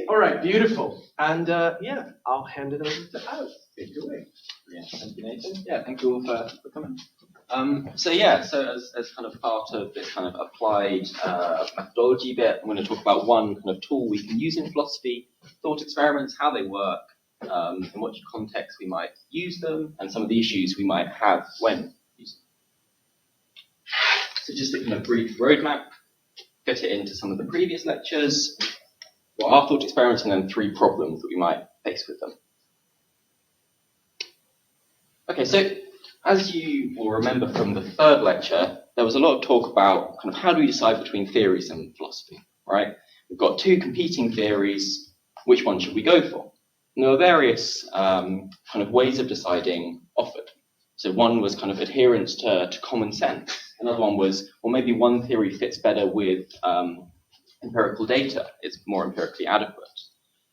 all right, beautiful. And yeah, I'll hand it over to Alex. Take it away. Yeah, thank you, Nathan. Yeah, thank you all for coming. So as kind of part of this kind of applied methodology bit, I'm going to talk about one kind of tool we can use in philosophy, thought experiments, how they work, in what context we might use them, and some of the issues we might have when using them. So just a kind of brief roadmap, get it into some of the previous lectures, what are thought experiments, and then 3 problems that we might face with them. Okay, so as you will remember from the 3rd lecture, there was a lot of talk about kind of how do we decide between theories and philosophy, right? We've got 2 competing theories, which one should we go for? And there were various kind of ways of deciding offered. So one was kind of adherence to common sense. Another one was, well, maybe one theory fits better with empirical data. It's more empirically adequate.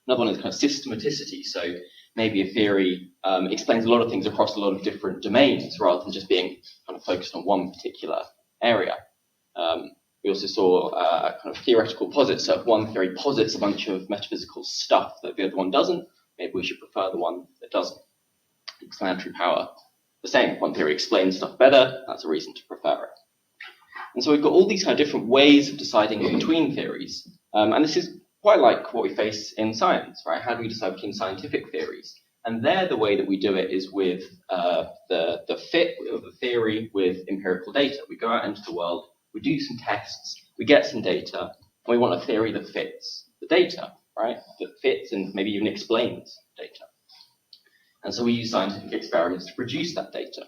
Another one is kind of systematicity. So maybe a theory explains a lot of things across a lot of different domains rather than just being kind of focused on one particular area. We also saw a kind of theoretical posit. So if one theory posits a bunch of metaphysical stuff that the other one doesn't, maybe we should prefer the one that doesn't. Explanatory power, the same. If one theory explains stuff better, that's a reason to prefer it. And so we've got all these kind of different ways of deciding between theories. And this is quite like what we face in science, right? How do we decide between scientific theories? And there, the way that we do it is with the fit of the theory with empirical data. We go out into the world, we do some tests, we get some data, and we want a theory that fits the data, right? That fits and maybe even explains data. And so we use scientific experiments to produce that data.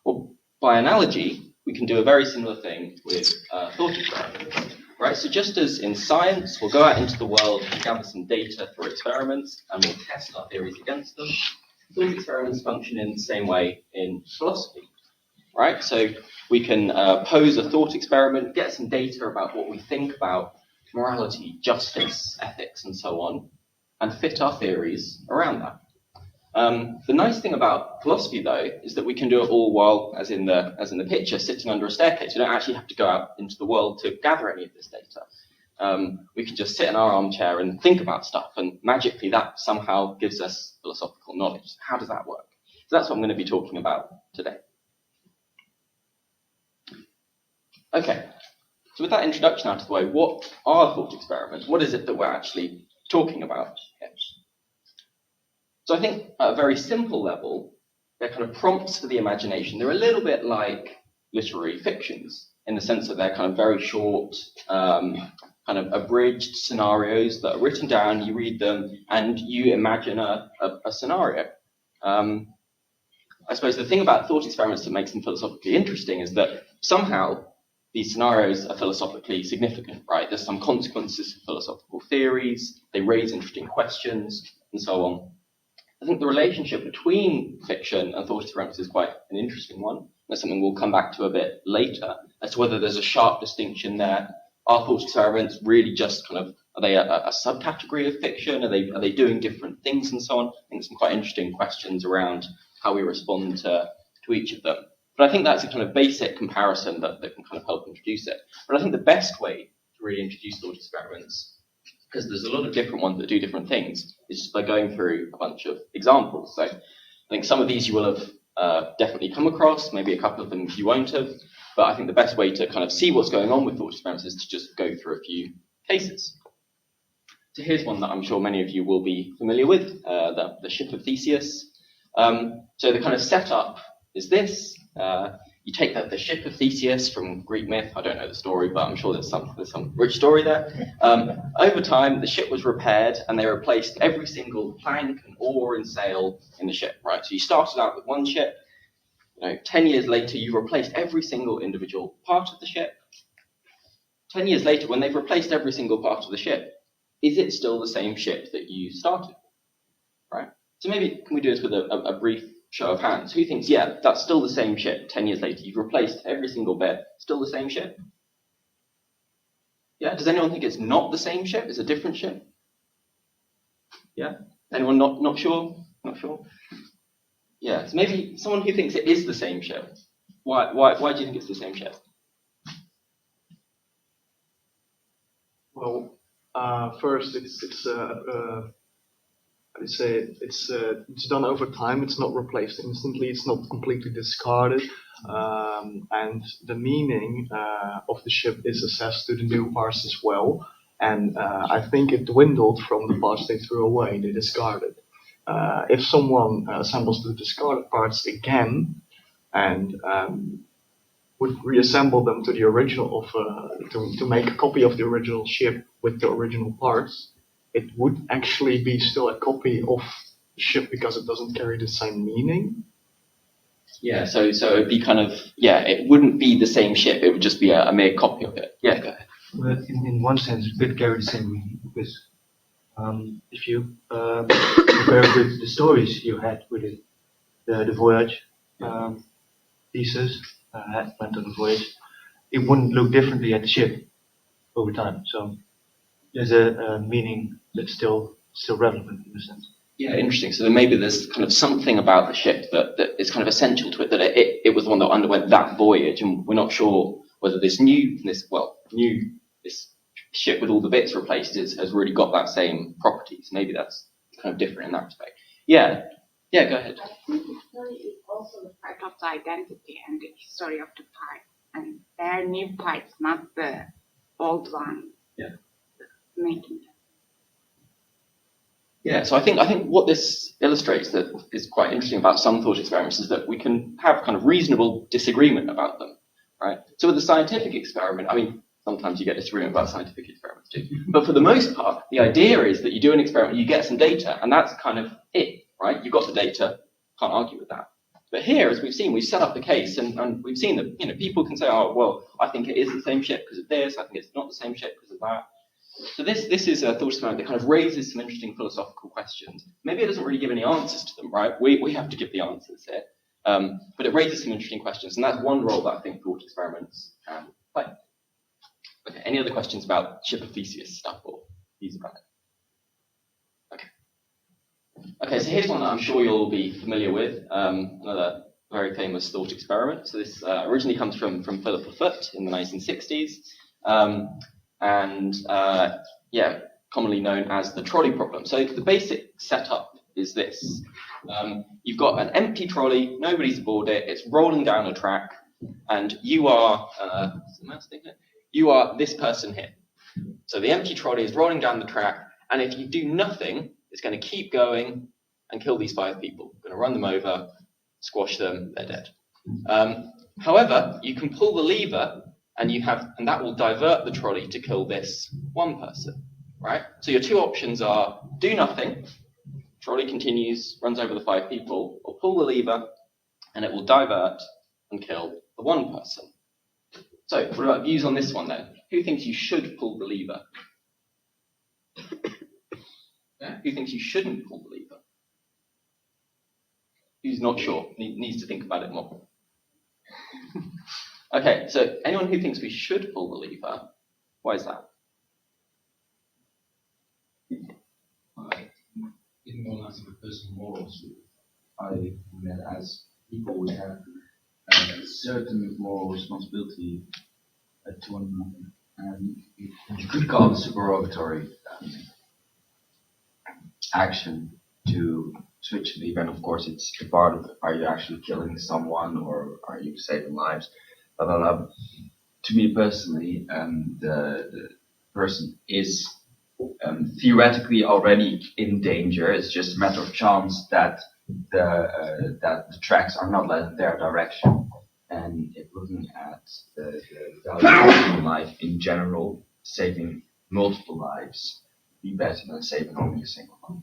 Well, by analogy, we can do a very similar thing with thought experiments. Right, so just as in science, we'll go out into the world and gather some data through experiments, and we'll test our theories against them. Those experiments function in the same way in philosophy, right? So we can pose a thought experiment, get some data about what we think about morality, justice, ethics, and so on, and fit our theories around that. The nice thing about philosophy, though, is that we can do it all while, as in the picture, sitting under a staircase. We don't actually have to go out into the world to gather any of this data. We can just sit in our armchair and think about stuff, and magically that somehow gives us philosophical knowledge. How does that work? So that's what I'm going to be talking about today. Okay, so with that introduction out of the way, what are thought experiments? What is it that we're actually talking about here? So I think at a very simple level, they're kind of prompts for the imagination. They're a little bit like literary fictions in the sense that they're kind of very short, kind of abridged scenarios that are written down, you read them, and you imagine a scenario. I suppose the thing about thought experiments that makes them philosophically interesting is that somehow these scenarios are philosophically significant, right? There's some consequences for philosophical theories, they raise interesting questions, and so on. I think the relationship between fiction and thought experiments is quite an interesting one. That's something we'll come back to a bit later, as to whether there's a sharp distinction there. Are thought experiments really just kind of, are they a subcategory of fiction? Are they doing different things and so on? I think some quite interesting questions around how we respond to each of them. But I think that's a kind of basic comparison that can kind of help introduce it. But I think the best way to really introduce thought experiments, because there's a lot of different ones that do different things, is just by going through a bunch of examples. So I think some of these you will have definitely come across, maybe a couple of them you won't have, but I think the best way to kind of see what's going on with thought experiments is to just go through a few cases. So here's one that I'm sure many of you will be familiar with, the ship of Theseus. So the kind of setup is this. You take the ship of Theseus from Greek myth. I don't know the story, but I'm sure there's some rich story there. Over time, the ship was repaired, and they replaced every single plank and oar and sail in the ship. Right. So you started out with one ship. 10 years later, you replaced every single individual part of the ship. 10 years later, when they've replaced every single part of the ship, is it still the same ship that you started with? Right. So maybe can we do this with a brief show of hands? Who thinks, yeah, that's still the same ship 10 years later? You've replaced every single bit. Still the same ship? Yeah? Does anyone think it's not the same ship? It's a different ship? Yeah? Anyone not sure? Not sure? Yeah, so maybe someone who thinks it is the same ship. Why do you think it's the same ship? Well, First, it's done over time. It's not replaced instantly. It's not completely discarded. And the meaning of the ship is assessed to the new parts as well. And I think it dwindled from the parts they threw away, they discarded. If someone assembles the discarded parts again and would reassemble them to the original to make a copy of the original ship with the original parts, it would actually be still a copy of the ship because it doesn't carry the same meaning. Yeah, so it'd be kind of, it wouldn't be the same ship, it would just be a mere copy of it. Yeah, go ahead. But in one sense, it could carry the same meaning because if you compare it with the stories you had with it, the voyage, Theseus went on the voyage, it wouldn't look differently at the ship over time. So there's a meaning that's still relevant in a sense. Yeah, interesting. So then maybe there's kind of something about the ship that is kind of essential to it, that it was the one that underwent that voyage, and we're not sure whether this ship with all the bits replaced has really got that same properties. Maybe that's kind of different in that respect. Yeah, go ahead. I think the story is also part of the identity and the history of the part, and their new parts, not the old one. Yeah. Making it. Yeah, so I think what this illustrates that is quite interesting about some thought experiments is that we can have kind of reasonable disagreement about them, right? So with the scientific experiment, I mean, sometimes you get disagreement about scientific experiments too, but for the most part, the idea is that you do an experiment, you get some data, and that's kind of it, right? You've got the data, can't argue with that. But here, as we've seen, we've set up the case, and we've seen that people can say, oh, well, I think it is the same ship because of this, I think it's not the same ship because of that. So this is a thought experiment that kind of raises some interesting philosophical questions. Maybe it doesn't really give any answers to them, right? We have to give the answers here. But it raises some interesting questions, and that's one role that I think thought experiments can play. Okay, any other questions about Ship of Theseus stuff or views about it? Okay, so here's one that I'm sure you'll all be familiar with, another very famous thought experiment. So this originally comes from Philippa Foot in the 1960s. Commonly known as the trolley problem. So the basic setup is this. You've got an empty trolley, nobody's aboard it, it's rolling down a track, and you are this person here. So the empty trolley is rolling down the track, and if you do nothing, it's going to keep going and kill these 5 people. You're going to run them over, squash them, they're dead. However, you can pull the lever, and that will divert the trolley to kill this one person, right? So your 2 options are do nothing, trolley continues, runs over the 5 people, or pull the lever, and it will divert and kill the one person. So what about views on this one then? Who thinks you should pull the lever? Yeah? Who thinks you shouldn't pull the lever? Who's not sure? Needs to think about it more. Okay, so anyone who thinks we should pull the lever, why is that? In more lines of personal morals, I think that as people we have a certain moral responsibility to one another. And you could call it supererogatory action to switch the event. Of course, it's a part of, are you actually killing someone or are you saving lives? Blah, blah, blah. To me personally, the person is theoretically already in danger. It's just a matter of chance that the tracks are not led in their direction. And if looking at the value of human life in general, saving multiple lives would be better than saving only a single one.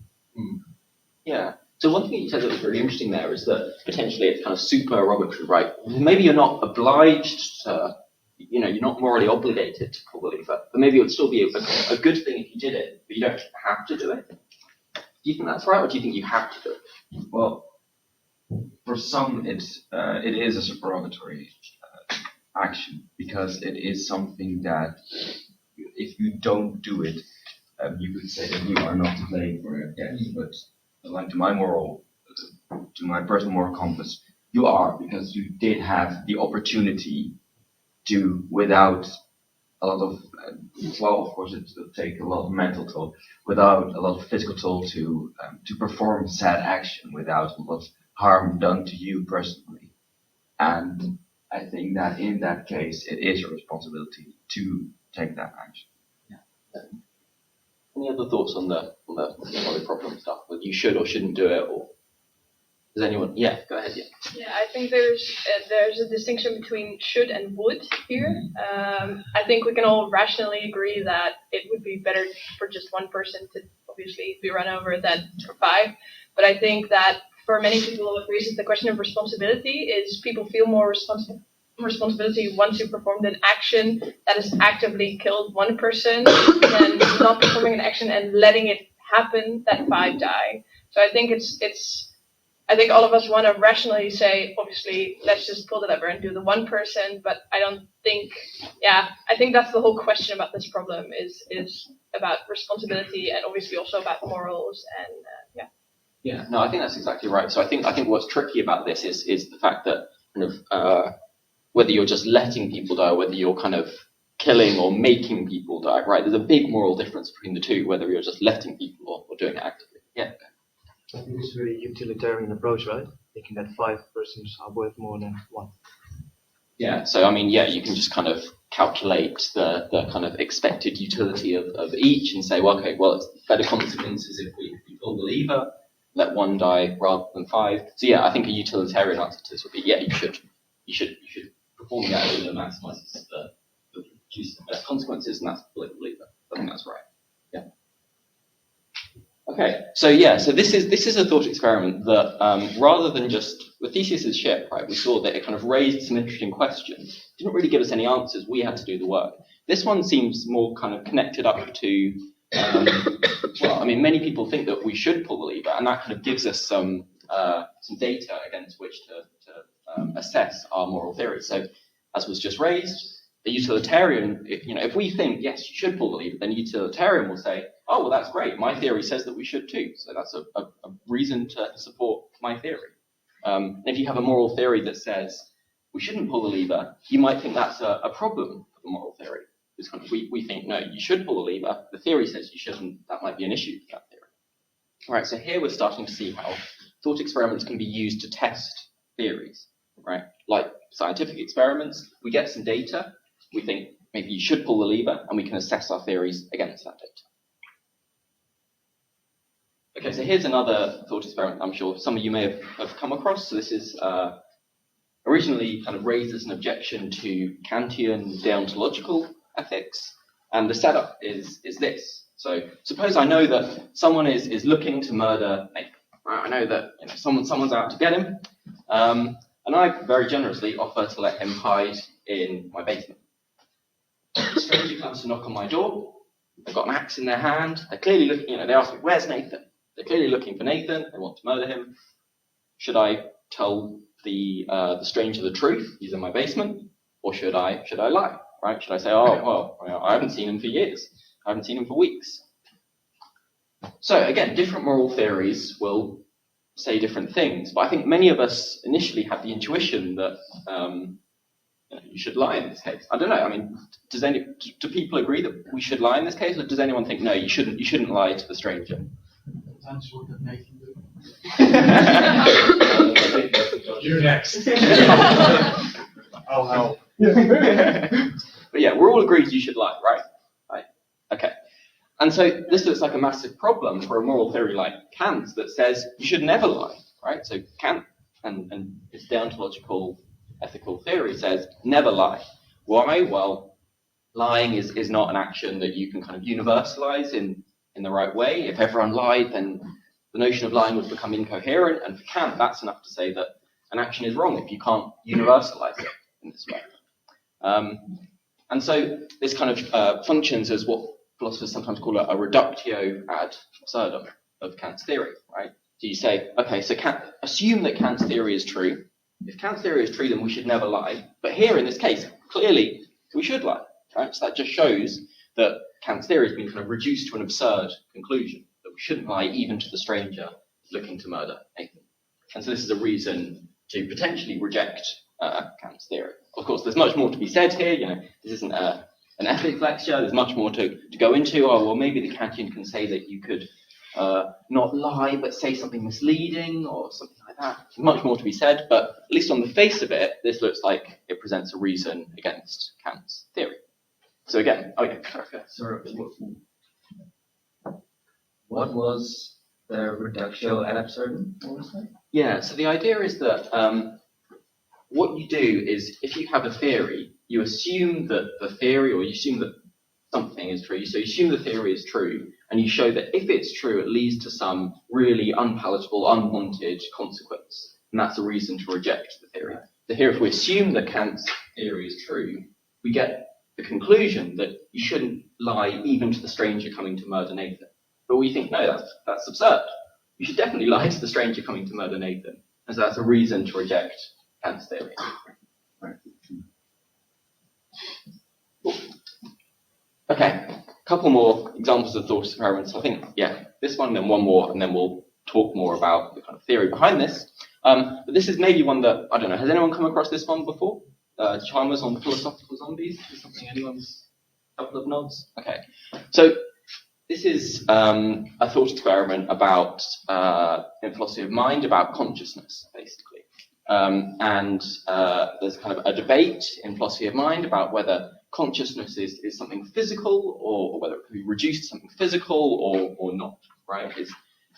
Yeah. So one thing you said that was really interesting there is that potentially it's kind of supererogatory, right? Maybe you're not obliged to, you're not morally obligated to pull the lever, but maybe it would still be a good thing if you did it, but you don't have to do it. Do you think that's right, or do you think you have to do it? Well, for some, it is a supererogatory action because it is something that if you don't do it, you could say that you are not to blame for it. Yes, but like to my personal moral compass, you are, because you did have the opportunity to, without a lot of, well, of course, it will take a lot of mental toll without a lot of physical toll to perform said action without a lot of harm done to you personally. And I think that in that case, it is your responsibility to take that action. Any other thoughts on the problem stuff? Whether you should or shouldn't do it, or does anyone? Yeah, go ahead. Yeah. Yeah, I think there's a distinction between should and would here. I think we can all rationally agree that it would be better for just one person to obviously be run over than for 5. But I think that for many people with reasons, the question of responsibility is people feel more responsibility once you performed an action that has actively killed one person than not performing an action and letting it happen that 5 die. So I think I think all of us want to rationally say, obviously, let's just pull the lever and do the one person, but I don't think, I think that's the whole question about this problem is about responsibility and obviously also about morals and, Yeah, no, I think that's exactly right. So I think what's tricky about this is the fact that kind of whether you're just letting people die, or whether you're kind of killing or making people die, right? There's a big moral difference between the two, whether you're just letting people or doing it actively. Yeah. I think it's a very utilitarian approach, right? Thinking that 5 persons are worth more than 1. Yeah, so I mean, yeah, you can just kind of calculate the kind of expected utility of each and say, well, okay, well, it's better consequences if we pull the lever, let 1 die rather than 5. So yeah, I think a utilitarian answer to this would be, yeah, you should perform the action that maximizes the produces the best consequences, and that's pulling the lever. I think that's right. Yeah. Okay, so this is a thought experiment that rather than just with Theseus's ship, right, we saw that it kind of raised some interesting questions. It didn't really give us any answers. We had to do the work. This one seems more kind of connected up to, well, I mean, many people think that we should pull the lever, and that kind of gives us some data against which to assess our moral theory. So, as was just raised, the utilitarian, if we think, yes, you should pull the lever, then the utilitarian will say, oh, well, that's great. My theory says that we should too. So that's a reason to support my theory. If you have a moral theory that says we shouldn't pull the lever, you might think that's a problem for the moral theory. Because we think, no, you should pull the lever. The theory says you shouldn't. That might be an issue for that theory. All right, so here we're starting to see how thought experiments can be used to test theories, right? Like scientific experiments, we get some data. We think maybe you should pull the lever, and we can assess our theories against that data. Okay, so here's another thought experiment I'm sure some of you may have come across. So this is originally kind of raised as an objection to Kantian deontological ethics. And the setup is this. So suppose I know that someone is looking to murder Nathan. Right? I know that someone's out to get him. And I very generously offer to let him hide in my basement. A stranger comes to knock on my door. They've got an axe in their hand. They're clearly looking, they ask me, where's Nathan? They're clearly looking for Nathan. They want to murder him. Should I tell the stranger the truth? He's in my basement. Or should I lie? Right? Should I say, oh, well, I haven't seen him for years. I haven't seen him for weeks. So again, different moral theories will say different things. But I think many of us initially have the intuition that you should lie in this case. I don't know. I mean, do people agree that we should lie in this case, or does anyone think no, you shouldn't lie to the stranger? Depends what that Nathan do. You're next. I'll help. But yeah, we're all agreed you should lie, right? Right. Okay. And so this looks like a massive problem for a moral theory like Kant's that says you should never lie, right? So Kant and his deontological ethical theory says never lie. Why? Well, lying is not an action that you can kind of universalize in the right way. If everyone lied, then the notion of lying would become incoherent. And for Kant, that's enough to say that an action is wrong if you can't universalize it in this way. And so this kind of functions as what philosophers sometimes call a reductio ad absurdum of Kant's theory, right? So you say, okay, so assume that Kant's theory is true. If Kant's theory is true, then we should never lie. But here in this case, clearly we should lie, right? So that just shows that Kant's theory has been kind of reduced to an absurd conclusion, that we shouldn't lie even to the stranger looking to murder Nathan. And so this is a reason to potentially reject Kant's theory. Of course, there's much more to be said here. This isn't a an ethics lecture. There's much more to go into. Oh, well, maybe the Kantian can say that you could not lie, but say something misleading or something like that. There's much more to be said, but at least on the face of it, this looks like it presents a reason against Kant's theory. So again, Sorry, what was the reductio ad absurdum? What was that? Yeah, so the idea is that what you do is if you have a theory, you assume that the theory, or you assume that something is true, so you assume the theory is true, and you show that if it's true, it leads to some really unpalatable, unwanted consequence, and that's a reason to reject the theory. So here, if we assume that Kant's theory is true, we get the conclusion that you shouldn't lie even to the stranger coming to murder Nathan. But we think, no, that's absurd. You should definitely lie to the stranger coming to murder Nathan, and so that's a reason to reject Kant's theory. Right. Cool. Okay, a couple more examples of thought experiments. I think, yeah, this one, then one more, and then we'll talk more about the kind of theory behind this. But this is maybe one that, I don't know, has anyone come across this one before? Chalmers on philosophical zombies? Is something anyone's, a couple of nods? Okay, so this is a thought experiment about, in philosophy of mind, about consciousness, basically. And there's kind of a debate in philosophy of mind about whether consciousness is something physical or whether it can be reduced to something physical or not, right?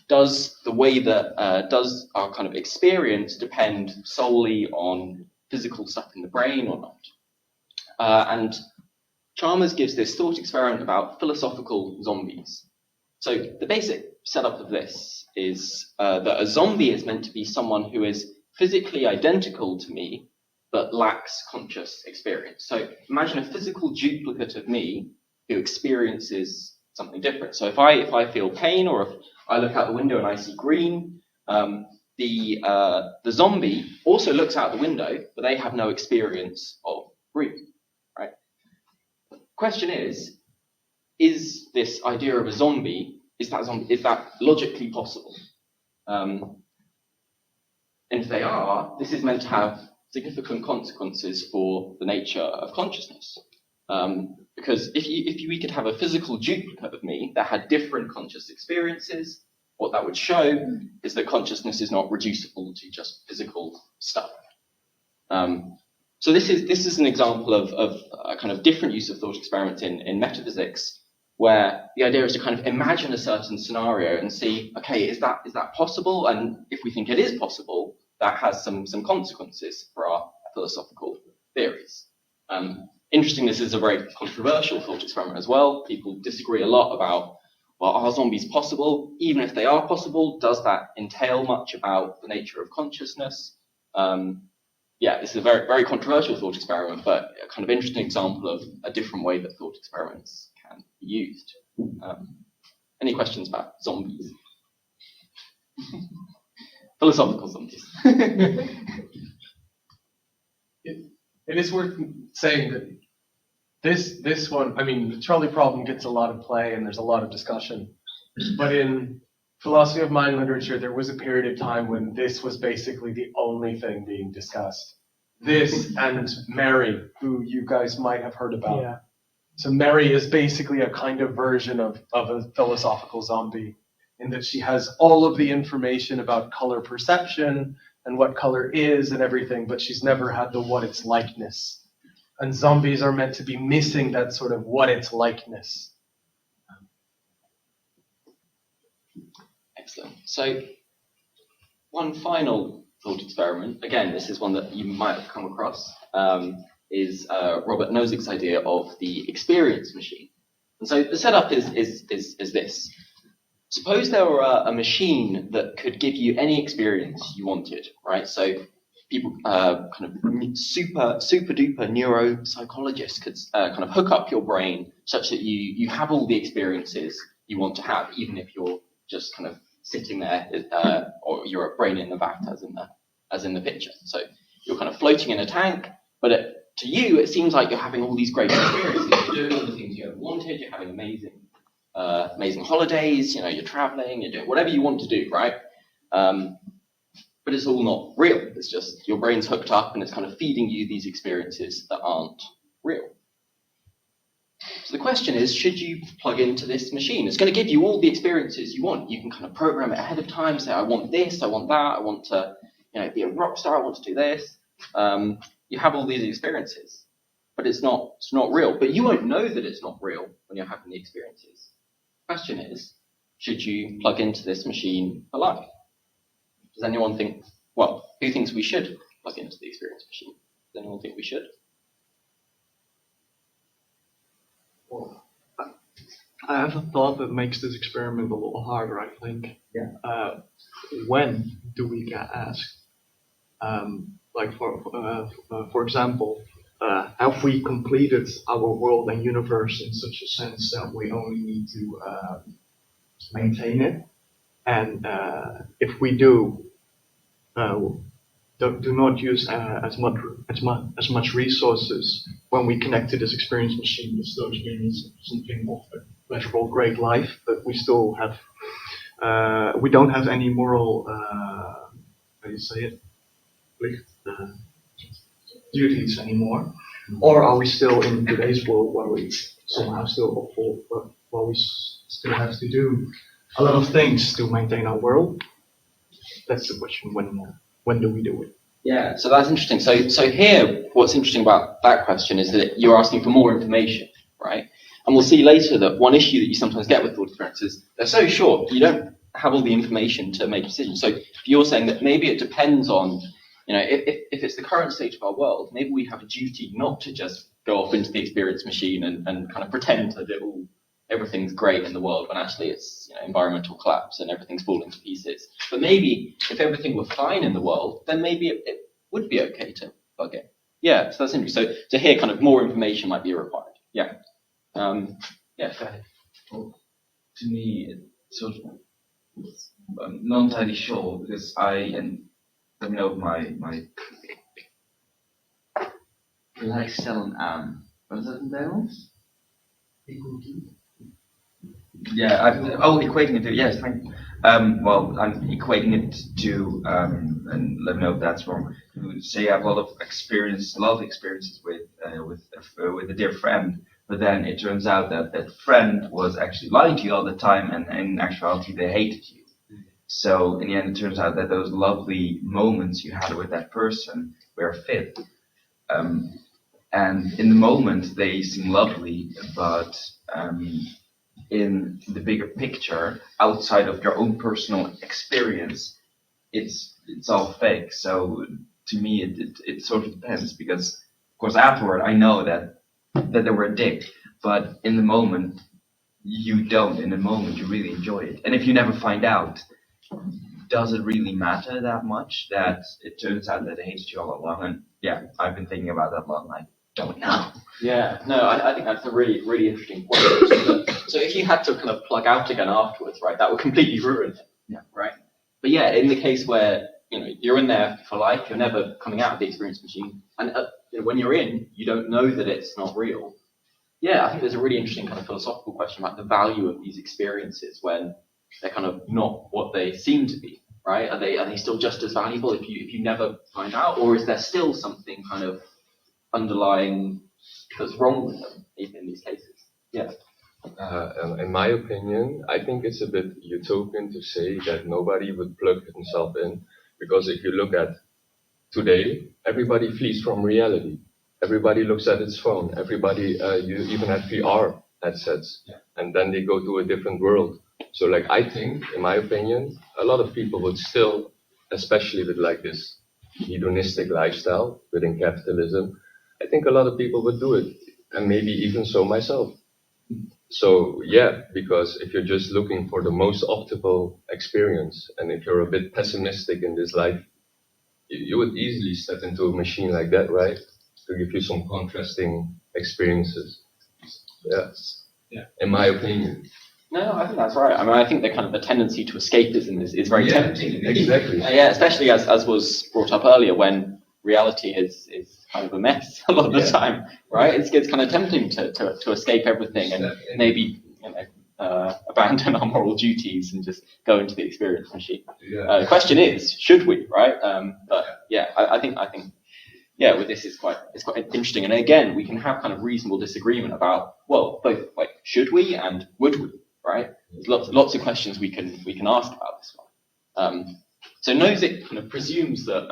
Does the way that, does our kind of experience depend solely on physical stuff in the brain or not? And Chalmers gives this thought experiment about philosophical zombies. So the basic setup of this is that a zombie is meant to be someone who is physically identical to me, but lacks conscious experience. So imagine a physical duplicate of me who experiences something different. So if I feel pain, or if I look out the window and I see green, the zombie also looks out the window, but they have no experience of green, right? Question is this idea of a zombie, is that logically possible? And if they are, this is meant to have significant consequences for the nature of consciousness. Because if we could have a physical duplicate of me that had different conscious experiences, what that would show is that consciousness is not reducible to just physical stuff. So this is an example of a kind of different use of thought experiments in metaphysics, where the idea is to kind of imagine a certain scenario and see, okay, is that possible? And if we think it is possible, that has some consequences for our philosophical theories. Interesting, this is a very controversial thought experiment as well. People disagree a lot about, well, are zombies possible? Even if they are possible, does that entail much about the nature of consciousness? Yeah, this is a very, very controversial thought experiment, but a kind of interesting example of a different way that thought experiments can be used. Any questions about zombies? Philosophical zombies. It is worth saying that this one, I mean, the trolley problem gets a lot of play and there's a lot of discussion. But in philosophy of mind literature, there was a period of time when this was basically the only thing being discussed. This and Mary, who you guys might have heard about. Yeah. So Mary is basically a kind of version of a philosophical zombie, in that she has all of the information about color perception and what color is and everything, but she's never had the what it's likeness. And zombies are meant to be missing that sort of what it's likeness. Excellent. So one final thought experiment, again, this is one that you might have come across, is Robert Nozick's idea of the experience machine. And so the setup is this. Suppose there were a machine that could give you any experience you wanted, right? So people, kind of super duper neuropsychologists could kind of hook up your brain such that you have all the experiences you want to have, even if you're just kind of sitting there, or you're a brain in the vat, as in the picture. So you're kind of floating in a tank, but to you, it seems like you're having all these great experiences. You're doing all the things you ever wanted. You're having amazing holidays. You're traveling. You're doing whatever you want to do, right? But it's all not real. It's just your brain's hooked up and it's kind of feeding you these experiences that aren't real. So the question is, should you plug into this machine? It's going to give you all the experiences you want. You can kind of program it ahead of time, say, I want this, I want that, I want to be a rock star, I want to do this. You have all these experiences, but it's not real. But you won't know that it's not real when you're having the experiences. The question is, should you plug into this machine for life? Does anyone think, well, who thinks we should plug into the experience machine? Does anyone think we should? Well, I have a thought that makes this experiment a little harder, I think. Yeah. When do we get asked? Like for example, have we completed our world and universe in such a sense that we only need to maintain it? And if we do not use as much resources when we connect to this experience machine, this does mean something of a pleasurable, great life, but we still have we don't have any moral how do you say it? Duties anymore, or are we still in today's world where we somehow still still have to do a lot of things to maintain our world? That's the question. When do we do it? Yeah, so that's interesting. So here, what's interesting about that question is that you're asking for more information, right? And we'll see later that one issue that you sometimes get with thought experiments is they're so short, you don't have all the information to make decisions. So you're saying that maybe it depends on, if it's the current state of our world, maybe we have a duty not to just go off into the experience machine and kind of pretend that everything's great in the world when actually it's environmental collapse and everything's falling to pieces. But maybe if everything were fine in the world, then maybe it would be okay to plug in. Yeah, so that's interesting. So here, kind of more information might be required. Yeah. Yeah, go ahead. Well, to me, it's sort of, I'm not entirely sure because let me know my gelijkstellen aan. Wat is dat in Nederlands? Yeah, equating it to, yes, thank you. Well, I'm equating it to, and let me know if that's wrong. Say I have a lot of experiences with a dear friend, but then it turns out that friend was actually lying to you all the time, and in actuality they hated you. So in the end, it turns out that those lovely moments you had with that person were fake. And in the moment they seem lovely, but in the bigger picture, outside of your own personal experience, it's all fake. So to me, it sort of depends because, of course, afterward I know that they were a dick, but in the moment you don't. In the moment you really enjoy it, and if you never find out, does it really matter that much that it turns out that they hated you all along? And yeah, I've been thinking about that a lot, and I don't know. Yeah, no, I think that's a really, really interesting point. So if you had to kind of plug out again afterwards, right, that would completely ruin it. Yeah. Right. But yeah, in the case where you're in there for life, you're never coming out of the experience machine, and when you're in, you don't know that it's not real. Yeah, I think there's a really interesting kind of philosophical question about the value of these experiences when they're kind of not what they seem to be, right? Are they still just as valuable if you never find out, or is there still something kind of underlying that's wrong with them even in these cases? Yeah. In my opinion, I think it's a bit utopian to say that nobody would plug himself in, because if you look at today, everybody flees from reality. Everybody looks at its phone. Everybody, you even have VR headsets, and then they go to a different world. So, I think, in my opinion, a lot of people would still, especially with this hedonistic lifestyle within capitalism, I think a lot of people would do it, and maybe even so myself. So yeah, because if you're just looking for the most optimal experience, and if you're a bit pessimistic in this life, you would easily step into a machine like that, right? To give you some contrasting experiences. Yeah. In my opinion. No, I think that's right. I mean, I think the tendency to escapism is very tempting. Exactly. Yeah, especially as was brought up earlier, when reality is kind of a mess a lot of the time, right? It's kind of tempting to escape everything and maybe abandon our moral duties and just go into the experience machine. The question is, should we, right? But yeah, I think yeah, with this it's quite interesting. And again, we can have kind of reasonable disagreement about, well, both like should we and would we, right? There's lots of questions we can ask about this one. So Nozick kind of presumes that,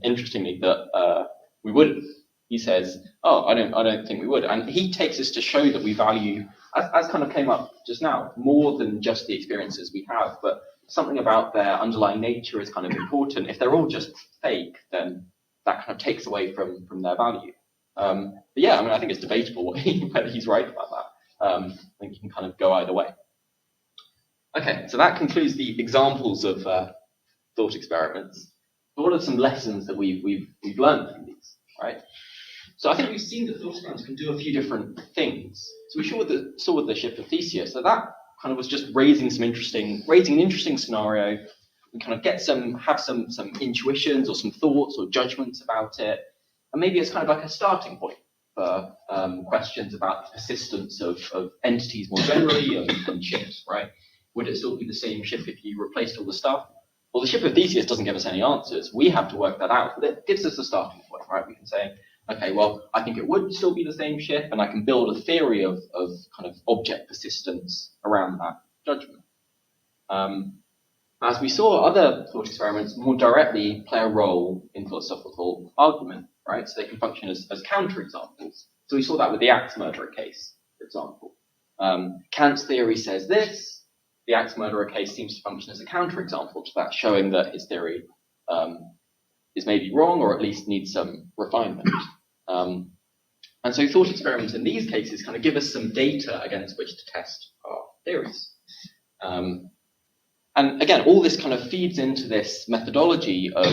interestingly, that we wouldn't. He says, oh, I don't think we would, and he takes us to show that we value, as kind of came up just now, more than just the experiences we have, but something about their underlying nature is kind of important. If they're all just fake, then that kind of takes away from their value. But yeah, I mean, I think it's debatable whether he's right about that. I think you can kind of go either way. Okay, so that concludes the examples of thought experiments. But what are some lessons that we've learned from these, right? So I think we've seen that thought experiments can do a few different things. So we saw with the ship of Theseus, so that kind of was just raising an interesting scenario. We kind of have some intuitions or some thoughts or judgments about it, and maybe it's kind of like a starting point for questions about the persistence of entities more generally and ships, right? Would it still be the same ship if you replaced all the stuff? Well, the ship of Theseus doesn't give us any answers. We have to work that out, but it gives us a starting point, right? We can say, okay, well, I think it would still be the same ship, and I can build a theory of kind of object persistence around that judgment. As we saw, other thought experiments more directly play a role in philosophical argument, right? So they can function as counterexamples. So we saw that with the axe murderer case, for example. Kant's theory says this. The axe murderer case seems to function as a counterexample to that, showing that his theory is maybe wrong or at least needs some refinement. And so thought experiments in these cases kind of give us some data against which to test our theories. And again, all this kind of feeds into this methodology of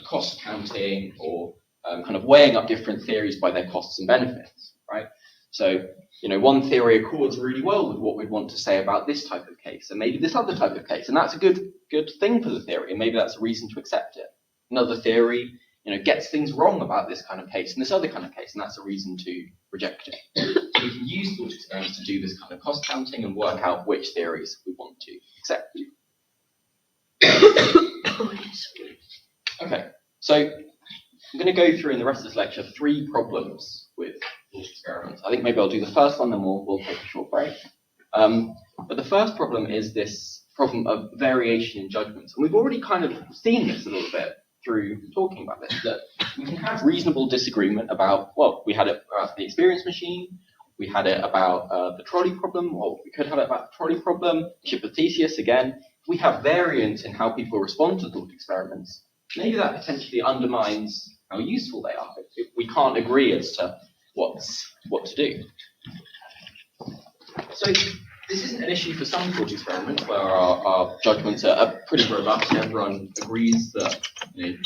cost counting or kind of weighing up different theories by their costs and benefits, right? So, one theory accords really well with what we'd want to say about this type of case and maybe this other type of case, and that's a good thing for the theory, and maybe that's a reason to accept it. Another theory, gets things wrong about this kind of case and this other kind of case, and that's a reason to reject it. We can use thought experiments to do this kind of cost counting and work out which theories we want to accept. Okay, so I'm going to go through in the rest of this lecture 3 problems with thought experiments. I think maybe I'll do the first one, then we'll take a short break. But the first problem is this problem of variation in judgments. And we've already kind of seen this a little bit through talking about this, that we can have reasonable disagreement about, well, we had it about the experience machine, we had it about the trolley problem, or we could have it about the trolley problem, ship of Theseus again. We have variance in how people respond to thought experiments. Maybe that potentially undermines how useful they are if we can't agree as to what to do. So this isn't an issue for some thought experiments where our judgments are pretty robust and everyone agrees that you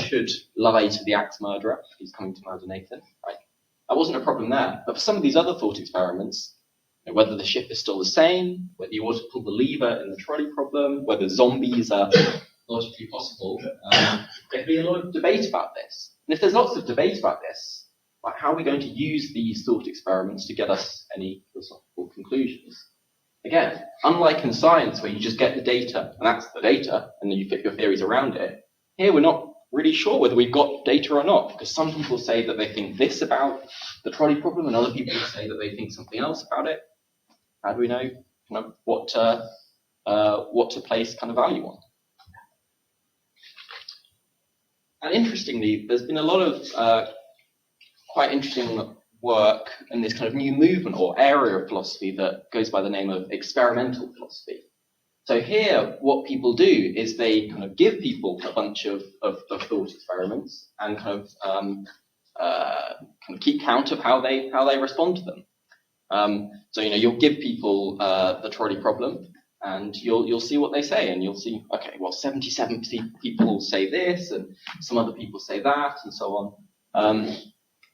should lie to the axe murderer who's coming to murder Nathan, right? That wasn't a problem there. But for some of these other thought experiments, whether the ship is still the same, whether you ought to pull the lever in the trolley problem, whether zombies are logically possible, there'd be a lot of debate about this. And if there's lots of debate about this, like how are we going to use these thought experiments to get us any philosophical conclusions? Again, unlike in science where you just get the data, and that's the data, and then you fit your theories around it, here we're not really sure whether we've got data or not, because some people say that they think this about the trolley problem, and other people say that they think something else about it. How do we know kind of what to place kind of value on? And interestingly, there's been a lot of quite interesting work in this kind of new movement or area of philosophy that goes by the name of experimental philosophy. So here, what people do is they kind of give people a bunch of thought experiments and kind of keep count of how they respond to them. So you'll give people the trolley problem, and you'll see what they say, and you'll see, okay, well, 77 people say this, and some other people say that, and so on.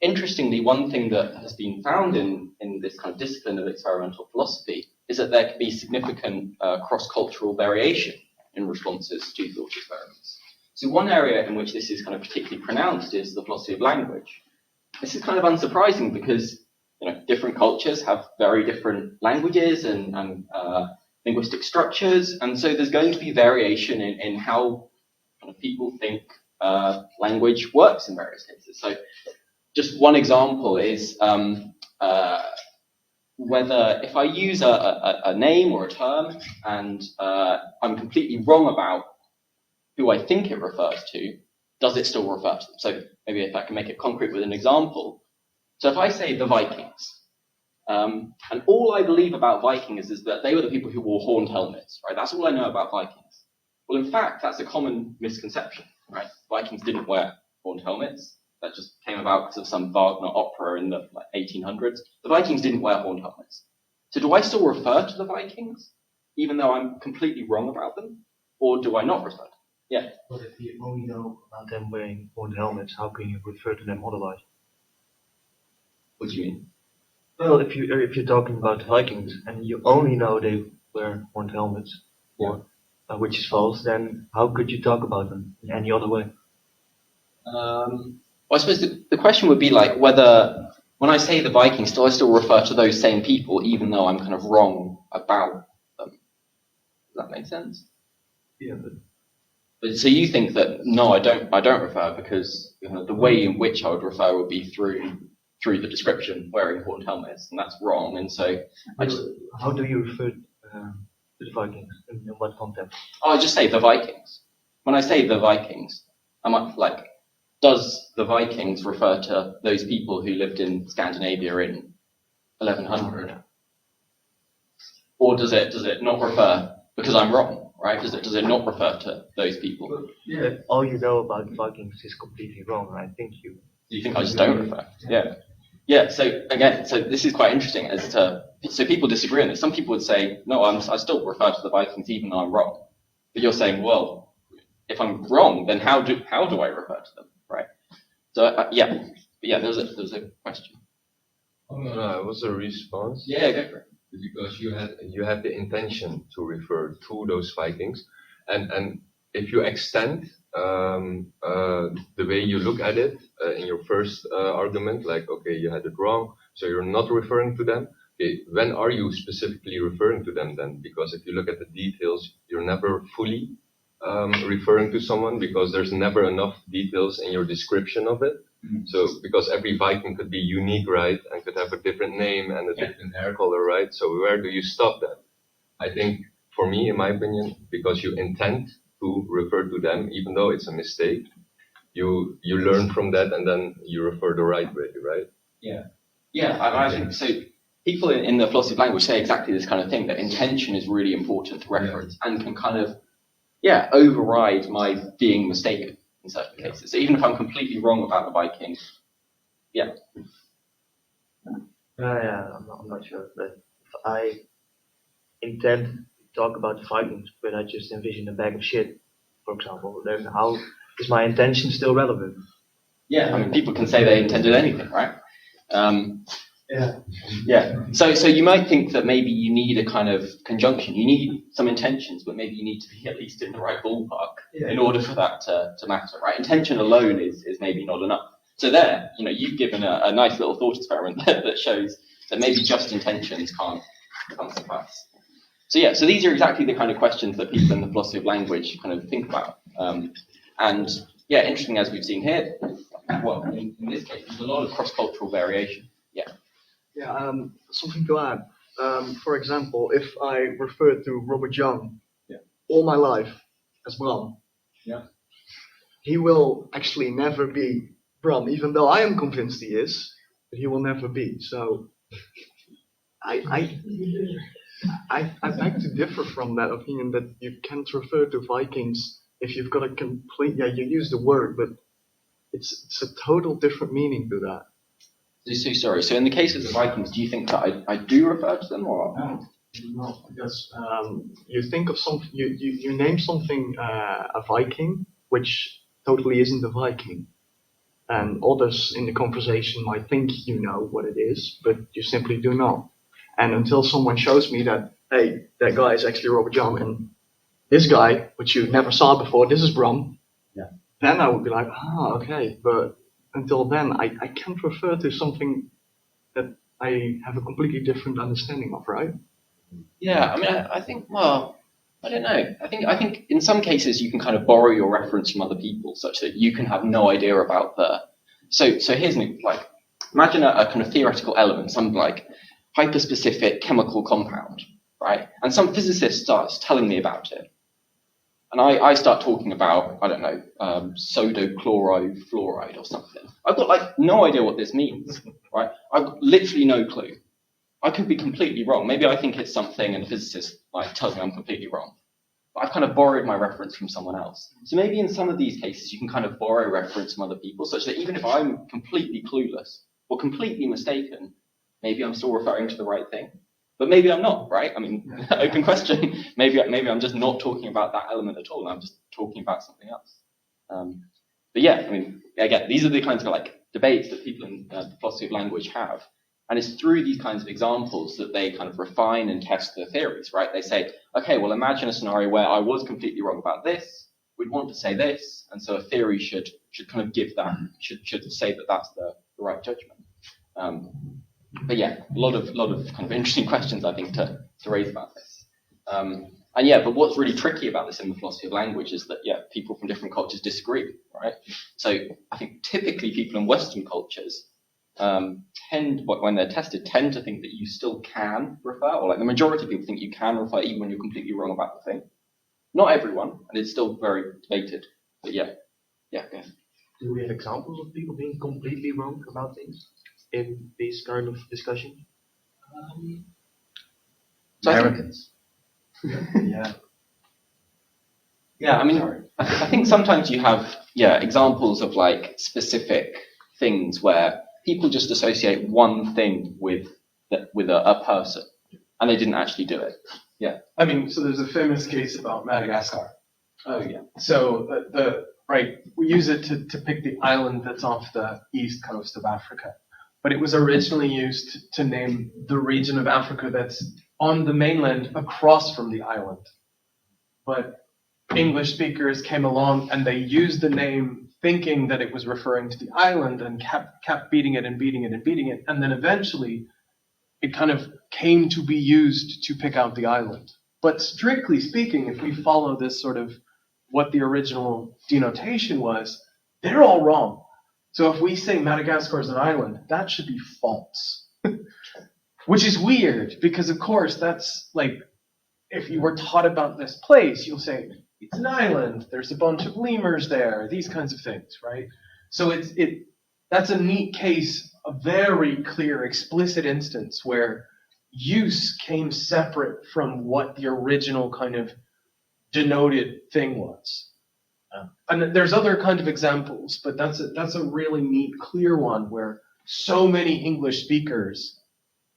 Interestingly, one thing that has been found in this kind of discipline of experimental philosophy is that there can be significant cross-cultural variation in responses to thought experiments. So one area in which this is kind of particularly pronounced is the philosophy of language. This is kind of unsurprising because different cultures have very different languages and linguistic structures, and so there's going to be variation in how kind of people think language works in various cases. So just one example is whether if I use a name or a term and I'm completely wrong about who I think it refers to, does it still refer to them? So maybe if I can make it concrete with an example. So if I say the Vikings, and all I believe about Vikings is that they were the people who wore horned helmets, right? That's all I know about Vikings. Well, in fact, that's a common misconception, right? Vikings didn't wear horned helmets. That just came about because of some Wagner opera in the 1800s. The Vikings didn't wear horned helmets. So do I still refer to the Vikings, even though I'm completely wrong about them? Or do I not refer to them? Yeah. But if you only know about them wearing horned helmets, how can you refer to them otherwise? What do you mean? Well, if you're talking about Vikings and you only know they wear horned helmets, or which is false, then how could you talk about them in any other way? Well, I suppose the question would be like whether, when I say the Vikings, do I still refer to those same people, even though I'm kind of wrong about them? Does that make sense? Yeah, But so you think that no, I don't refer because the way in which I would refer would be through the description wearing horned helmets, and that's wrong. And so how do you refer to the Vikings in what context? I just say the Vikings. When I say the Vikings, I'm like, does the Vikings refer to those people who lived in Scandinavia in 1100, or does it not refer because I'm wrong, right? Does it not refer to those people? Yeah. If all you know about the Vikings is completely wrong, I think you. Do you think I just don't refer? Yeah. Yeah. So again, this is quite interesting so people disagree on this. Some people would say, no, I still refer to the Vikings even though I'm wrong. But you're saying, well, if I'm wrong, then how do I refer to them, right? So yeah, there was a question. Oh, no, it was a response. Yeah, go for it. Because you had the intention to refer to those Vikings, and if you extend the way you look at it in your first argument, like okay, you had it wrong, so you're not referring to them. Okay, when are you specifically referring to them then? Because if you look at the details, you're never fully referring to someone because there's never enough details in your description of it. Mm-hmm. So because every Viking could be unique, right, and could have a different name and a different hair color, right? So where do you stop that? I think for me, in my opinion, because you intend to refer to them, even though it's a mistake, you learn from that and then you refer the right way, right? Yeah. I think so. People in the philosophy of language say exactly this kind of thing, that intention is really important to reference and can kind of override my being mistaken in certain cases. So even if I'm completely wrong about the Vikings, I'm not sure. But if I intend to talk about the Vikings, but I just envision a bag of shit, for example, then how is my intention still relevant? Yeah, I mean, people can say they intended anything, right? So you might think that maybe you need a kind of conjunction. You need some intentions, but maybe you need to be at least in the right ballpark in order for that to matter, right? Intention alone is maybe not enough. So there, you've given a nice little thought experiment that shows that maybe just intentions can't suffice. So these are exactly the kind of questions that people in the philosophy of language kind of think about. Interesting as we've seen here. Well, in this case, there's a lot of cross-cultural variation. Something to add. For example, if I refer to Robert Young all my life as Bram, he will actually never be Bram, even though I am convinced he is, but he will never be. So I beg to differ from that opinion that you can't refer to Vikings if you've got a complete, you use the word, but it's a total different meaning to that. So sorry. So in the case of the Vikings, do you think that I do refer to them, or no? Because you think of something, you name something a Viking, which totally isn't a Viking, and others in the conversation might think you know what it is, but you simply do not. And until someone shows me that, hey, that guy is actually Robert Young, and this guy, which you never saw before, this is Bram, then I would be like, okay, but until then, I can't refer to something that I have a completely different understanding of, right? Yeah, I mean, I think, well, I don't know. I think in some cases you can kind of borrow your reference from other people, such that you can have no idea about the. So here's like imagine a kind of theoretical element, some like hyperspecific chemical compound, right? And some physicist starts telling me about it. And I start talking about, I don't know, sodochlorofluoride or something. I've got like no idea what this means, right? I've got literally no clue. I could be completely wrong. Maybe I think it's something and the physicist like tells me I'm completely wrong. But I've kind of borrowed my reference from someone else. So maybe in some of these cases you can kind of borrow reference from other people such that even if I'm completely clueless or completely mistaken, maybe I'm still referring to the right thing. But maybe I'm not, right? I mean, open question. Maybe I'm just not talking about that element at all. I'm just talking about something else. But yeah, I mean, again, these are the kinds of like debates that people in the philosophy of language have. And it's through these kinds of examples that they kind of refine and test their theories, right? They say, okay, well, imagine a scenario where I was completely wrong about this. We'd want to say this. And so a theory should kind of give that, should say that that's the right judgment. But yeah, a lot of kind of interesting questions, I think, to raise about this. And yeah, but what's really tricky about this in the philosophy of language is that, yeah, people from different cultures disagree, right? So I think typically people in Western cultures when they're tested, tend to think that you still can refer, or like the majority of people think you can refer even when you're completely wrong about the thing. Not everyone, and it's still very debated. But yeah. Okay. Do we have examples of people being completely wrong about things in these kind of discussion? So Americans. Yeah, I mean, I think sometimes you have, examples of like specific things where people just associate one thing with a person, and they didn't actually do it. Yeah. I mean, so there's a famous case about Madagascar. Oh yeah. So we use it to pick the island that's off the east coast of Africa. But it was originally used to name the region of Africa that's on the mainland across from the island. But English speakers came along and they used the name thinking that it was referring to the island and kept beating it. And then eventually it kind of came to be used to pick out the island. But strictly speaking, if we follow this sort of what the original denotation was, they're all wrong. So if we say Madagascar is an island, that should be false. Which is weird, because of course that's like, if you were taught about this place, you'll say, it's an island, there's a bunch of lemurs there, these kinds of things, right? So that's a neat case, a very clear, explicit instance where use came separate from what the original kind of denoted thing was. And there's other kind of examples, but that's a really neat, clear one where so many English speakers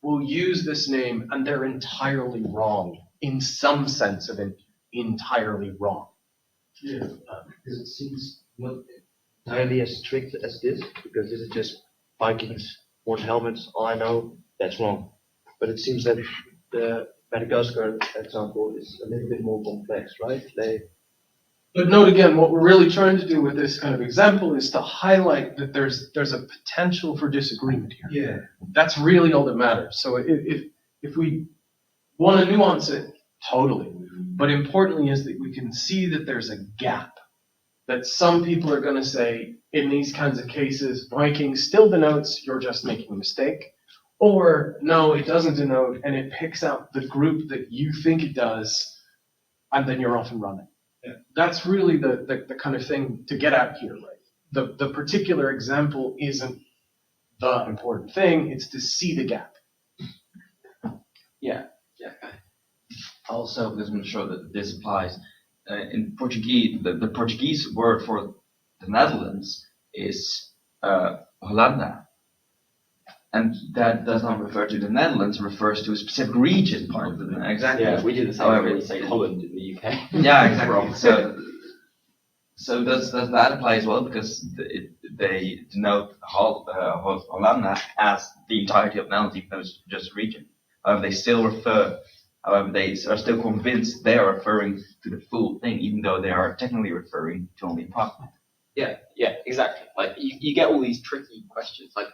will use this name and they're entirely wrong, in some sense of it, entirely wrong. Yeah, because it seems not entirely as strict as this, because this is just Vikings, horse helmets, all I know, that's wrong. But it seems that the Madagascar example is a little bit more complex, right? But note again, what we're really trying to do with this kind of example is to highlight that there's a potential for disagreement here. Yeah. That's really all that matters. So if we want to nuance it, totally. But importantly is that we can see that there's a gap. That some people are going to say, in these kinds of cases, Vikings still denotes you're just making a mistake. Or, no, it doesn't denote, and it picks out the group that you think it does, and then you're off and running. Yeah. That's really the kind of thing to get at here, right? The particular example isn't the important thing, it's to see the gap. Yeah. Also, because I'm sure that this applies, in Portuguese, the Portuguese word for the Netherlands is Holanda. And that does not refer to the Netherlands, it refers to a specific region part of the Netherlands. Exactly. Yeah, we do the same However, when we say Holland in the UK. Yeah, exactly. So does that apply as well? Because they denote Hollanda as the entirety of Netherlands, even though it's just a region. However, they are still convinced they are referring to the full thing, even though they are technically referring to only part of it. Yeah, exactly. Like you get all these tricky questions. Like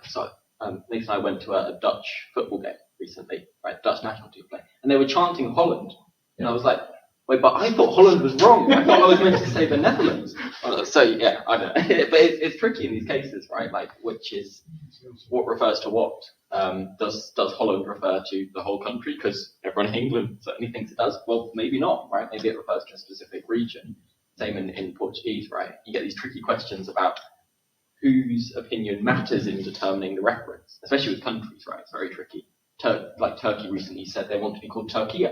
Nathan and I went to a Dutch football game recently, right? Dutch national team play, and they were chanting Holland, and I was like, Wait, but I thought Holland was wrong. I thought I was meant to say the Netherlands. So yeah, I don't know. But it's tricky in these cases, right? Like, which is what refers to what? Does Holland refer to the whole country? Because everyone in England certainly thinks it does. Well, maybe not, right? Maybe it refers to a specific region. Same in Portuguese, right? You get these tricky questions about whose opinion matters in determining the reference, especially with countries, right? It's very tricky. Like Turkey recently said they want to be called Turkey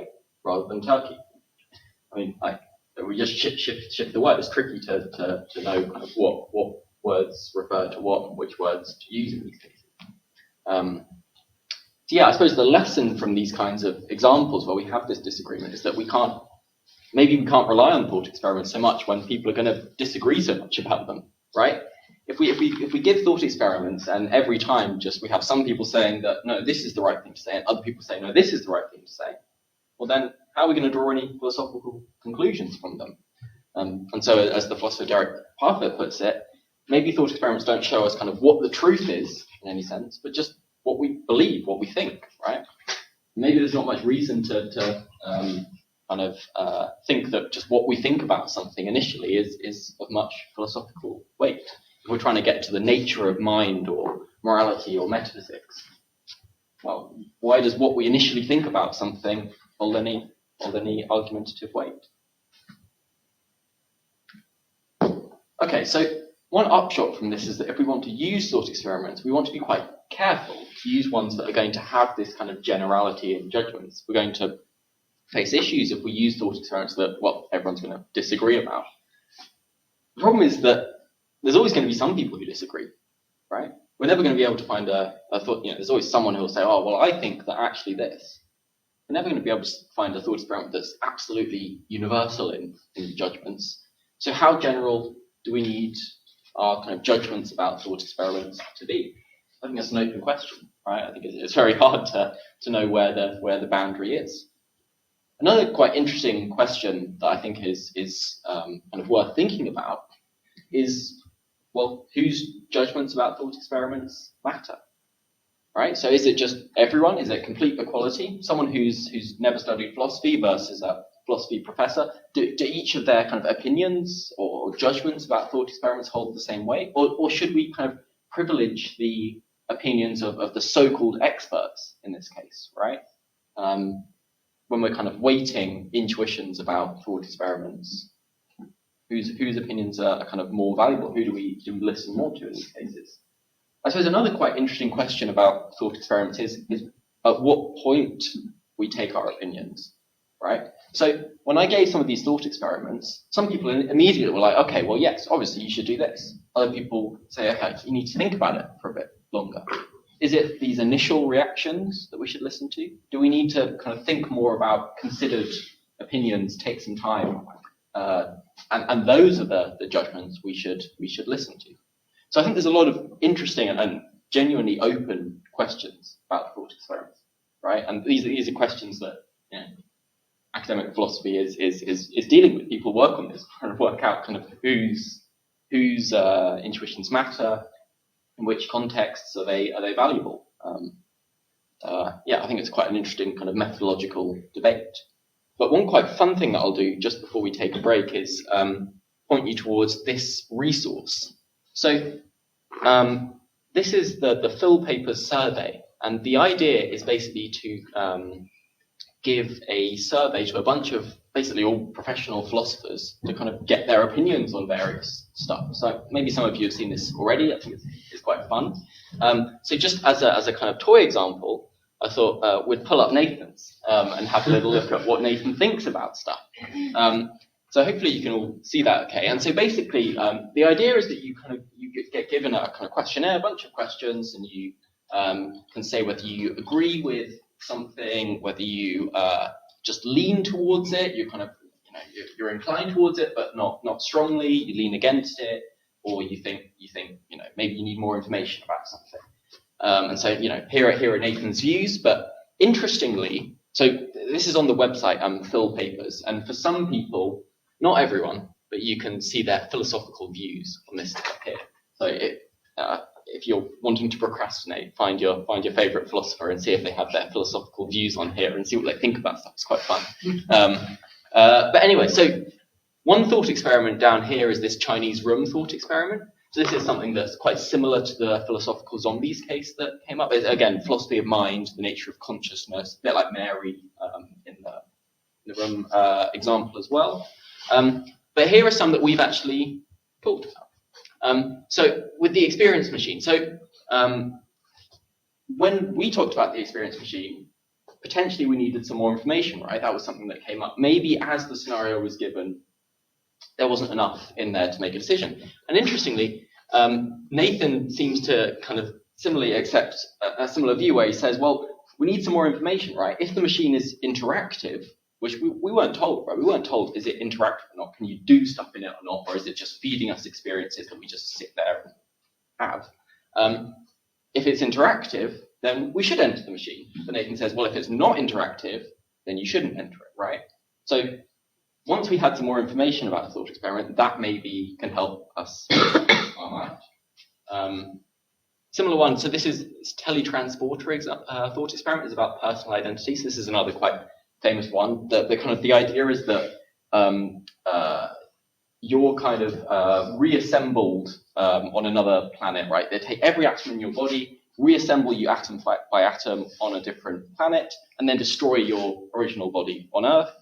rather than Turkey. I mean, we just shift the word. It's tricky to know kind of what words refer to what and which words to use in these cases. So yeah, I suppose the lesson from these kinds of examples where we have this disagreement is that we can't rely on thought experiments so much when people are going to disagree so much about them, right? If we give thought experiments and every time just we have some people saying that no, this is the right thing to say, and other people saying no, this is the right thing to say, well then how are we going to draw any philosophical conclusions from them? And so, as the philosopher Derek Parfit puts it, maybe thought experiments don't show us kind of what the truth is in any sense, but just what we believe, what we think, right? Maybe there's not much reason to think that just what we think about something initially is of much philosophical weight. If we're trying to get to the nature of mind or morality or metaphysics, well, why does what we initially think about something hold any argumentative weight? Okay, so one upshot from this is that if we want to use thought experiments, we want to be quite careful to use ones that are going to have this kind of generality in judgments. We're going to face issues if we use thought experiments that, well, everyone's going to disagree about. The problem is that there's always going to be some people who disagree, right? We're never going to be able to find a thought, there's always someone who will say, oh, well, I think that actually this. We're never going to be able to find a thought experiment that's absolutely universal in judgments. So how general do we need our kind of judgments about thought experiments to be? I think that's an open question, right? I think it's very hard to know where the boundary is. Another quite interesting question that I think is kind of worth thinking about is, well, whose judgments about thought experiments matter, right? So is it just everyone? Is it complete equality? Someone who's never studied philosophy versus a philosophy professor, do each of their kind of opinions or judgments about thought experiments hold the same weight? Or should we kind of privilege the opinions of the so-called experts in this case, right? When we're kind of weighting intuitions about thought experiments, whose opinions are kind of more valuable? Who do we listen more to in these cases? I suppose another quite interesting question about thought experiments is at what point we take our opinions, right? So when I gave some of these thought experiments, some people immediately were like, okay, well, yes, obviously you should do this. Other people say, okay, you need to think about it for a bit longer. Is it these initial reactions that we should listen to? Do we need to kind of think more about considered opinions, take some time? And those are the judgments we should listen to. So I think there's a lot of interesting and genuinely open questions about thought experiments, right? And these are questions that academic philosophy is dealing with. People work on this, trying to work out kind of whose intuitions matter, in which contexts are they valuable. I think it's quite an interesting kind of methodological debate. But one quite fun thing that I'll do just before we take a break is point you towards this resource. So this is the Phil Papers survey, and the idea is basically to give a survey to a bunch of basically all professional philosophers to kind of get their opinions on various stuff. So maybe some of you have seen this already. I think it's quite fun. So just as a kind of toy example, I thought we'd pull up Nathan's and have a little look at what Nathan thinks about stuff. So hopefully you can all see that okay. And so basically the idea is that you get given a kind of questionnaire, a bunch of questions, and you can say whether you agree with something, whether you just lean towards it, you're inclined towards it, but not strongly. You lean against it, or you think maybe you need more information about something. And so here are Nathan's views. But interestingly, so this is on the website Phil Papers, and for some people, not everyone, but you can see their philosophical views on this stuff here. So if you're wanting to procrastinate, find your favorite philosopher and see if they have their philosophical views on here and see what they think about stuff. It's quite fun. But anyway, so one thought experiment down here is this Chinese room thought experiment. So this is something that's quite similar to the philosophical zombies case that came up. It's, again, philosophy of mind, the nature of consciousness, a bit like Mary in the room example as well. But here are some that we've actually talked about. So with the experience machine, so when we talked about the experience machine, potentially we needed some more information, right? That was something that came up. Maybe as the scenario was given, there wasn't enough in there to make a decision. And interestingly, Nathan seems to kind of similarly accept a similar view where he says, well, we need some more information, right? If the machine is interactive, which we weren't told, right? We weren't told, is it interactive or not? Can you do stuff in it or not? Or is it just feeding us experiences that we just sit there and have? If it's interactive, then we should enter the machine. But Nathan says, well, if it's not interactive, then you shouldn't enter it, right? So once we had some more information about a thought experiment, that maybe can help us our mind. Similar one, so this is teletransporter thought experiment is about personal identity. So this is another quite famous one. The idea is that you're kind of reassembled on another planet, right? They take every atom in your body, reassemble you atom by atom on a different planet, and then destroy your original body on Earth.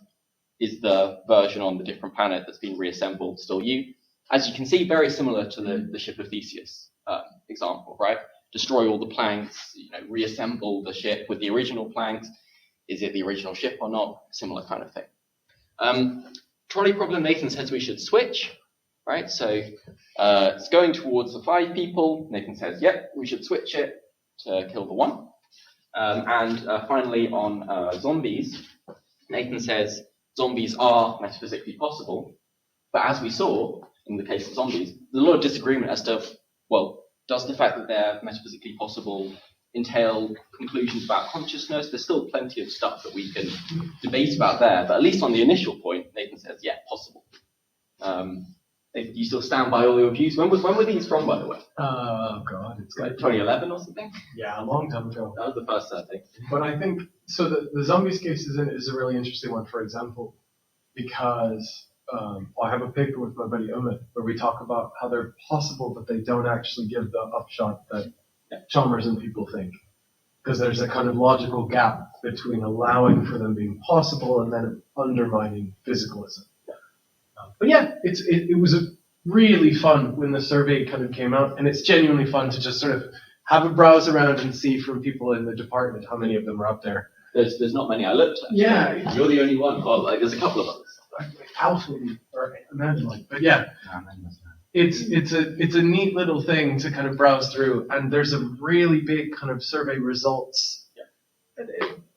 Is the version on the different planet that's been reassembled still you? As you can see, very similar to the ship of Theseus example, right? Destroy all the planks, reassemble the ship with the original planks. Is it the original ship or not? Similar kind of thing. Trolley problem, Nathan says we should switch, right? So it's going towards the 5 people. Nathan says, yep, we should switch it to kill the 1. And finally on zombies, Nathan says zombies are metaphysically possible. But as we saw in the case of zombies, there's a lot of disagreement as to, well, does the fact that they're metaphysically possible entail conclusions about consciousness? There's still plenty of stuff that we can debate about there, but at least on the initial point, Nathan says, yeah, possible. You still stand by all your views? When were these from, by the way? Oh God, it's Like 2011 or something? yeah, a long time ago. That was the first, I think. But I think so. The zombies case is a really interesting one, for example, because I have a paper with my buddy Umit where we talk about how they're possible, but they don't actually give the upshot that Chalmers and people think, because there's a kind of logical gap between allowing for them being possible and then undermining physicalism. But yeah, it was a really fun when the survey kind of came out, and it's genuinely fun to just sort of have a browse around and see from people in the department how many of them are up there. There's not many I looked at. Yeah. You're the only one. Oh, there's a couple of others. Alpha or Imagine, but yeah, it's a neat little thing to kind of browse through, and there's a really big kind of survey results.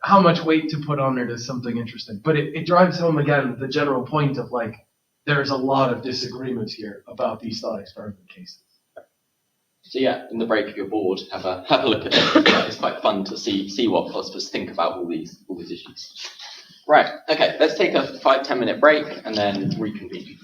How much weight to put on it is something interesting, but it drives home again the general point of like there's a lot of disagreement here about these thought experiment cases. So yeah, in the break if you're bored, have a look at it. It's quite fun to see what philosophers think about all these issues. Right, okay, let's take a 5-10 minute break and then reconvene.